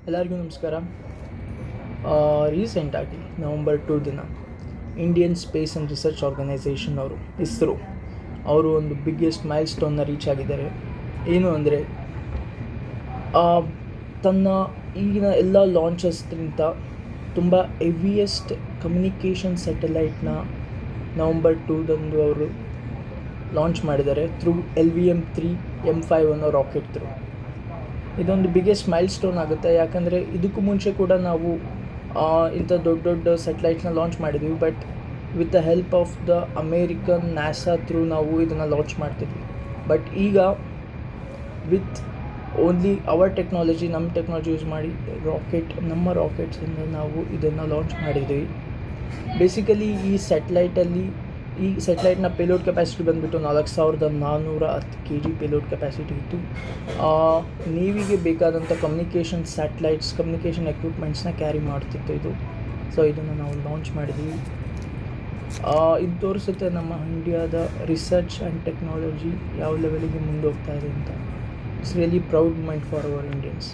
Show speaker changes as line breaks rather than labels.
ಎಲ್ಲರಿಗೂ ನಮಸ್ಕಾರ. ರೀಸೆಂಟಾಗಿ ನವಂಬರ್ 2 ದಿನ Indian space and research organisation ಅವರು ಇಸ್ರೋ ಅವರು ಒಂದು ಬಿಗ್ಗೆಸ್ಟ್ ಮೈಲ್ ಸ್ಟೋನ್ನ ರೀಚ್ ಆಗಿದ್ದಾರೆ. ಏನು ಅಂದರೆ ತನ್ನ ಈಗಿನ ಎಲ್ಲ ಲಾಂಚಸ್ಗಿಂತ ತುಂಬ ಹೆವಿಯೆಸ್ಟ್ ಕಮ್ಯುನಿಕೇಷನ್ ಸ್ಯಾಟಲೈಟ್ನ ನವಂಬರ್ 2ದಂದು ಅವರು ಲಾಂಚ್ ಮಾಡಿದ್ದಾರೆ ಥ್ರೂ LVM-3 M5 ಅನ್ನೋ ರಾಕೆಟ್ ಥ್ರೂ. ಇದೊಂದು ಬಿಗ್ಗೆಸ್ಟ್ ಮೈಲ್ ಸ್ಟೋನ್ ಆಗುತ್ತೆ, ಯಾಕಂದರೆ ಇದಕ್ಕೂ ಮುಂಚೆ ಕೂಡ ನಾವು ಇಂಥ ದೊಡ್ಡ ದೊಡ್ಡ ಸ್ಯಾಟಲೈಟ್ನ ಲಾಂಚ್ ಮಾಡಿದ್ವಿ. But with the help of the American NASA through ನಾವು ಇದನ್ನು ಲಾಂಚ್ ಮಾಡ್ತಿದ್ವಿ. ಬಟ್ ಈಗ ವಿತ್ ಓನ್ಲಿ ಅವರ್ ಟೆಕ್ನಾಲಜಿ, ನಮ್ಮ ಟೆಕ್ನಾಲಜಿ ಯೂಸ್ ಮಾಡಿ ನಮ್ಮ ರಾಕೆಟ್ಸಿಂದ ನಾವು ಇದನ್ನು ಲಾಂಚ್ ಮಾಡಿದ್ವಿ. ಬೇಸಿಕಲಿ ಈ ಸ್ಯಾಟಲೈಟ್ನ ಪೇಲೋಡ್ ಕೆಪಾಸಿಟಿ ಬಂದುಬಿಟ್ಟು 4410 kg ಪೇಲೋಡ್ ಕೆಪಾಸಿಟಿ ಇತ್ತು. ನೇವಿಗೆ ಬೇಕಾದಂಥ ಕಮ್ಯುನಿಕೇಷನ್ ಎಕ್ವಿಪ್ಮೆಂಟ್ಸ್ನ ಕ್ಯಾರಿ ಮಾಡ್ತಿತ್ತು ಇದು. ಸೊ ಇದನ್ನು ನಾವು ಲಾಂಚ್ ಮಾಡಿದ್ವಿ. ಇದು ತೋರಿಸುತ್ತೆ ನಮ್ಮ ಇಂಡಿಯಾದ ರಿಸರ್ಚ್ ಆ್ಯಂಡ್ ಟೆಕ್ನಾಲಜಿ ಯಾವ ಲೆವೆಲಿಗೆ ಮುಂದೆ ಹೋಗ್ತಾ ಇದೆ ಅಂತ. It's really proud moment for our Indians.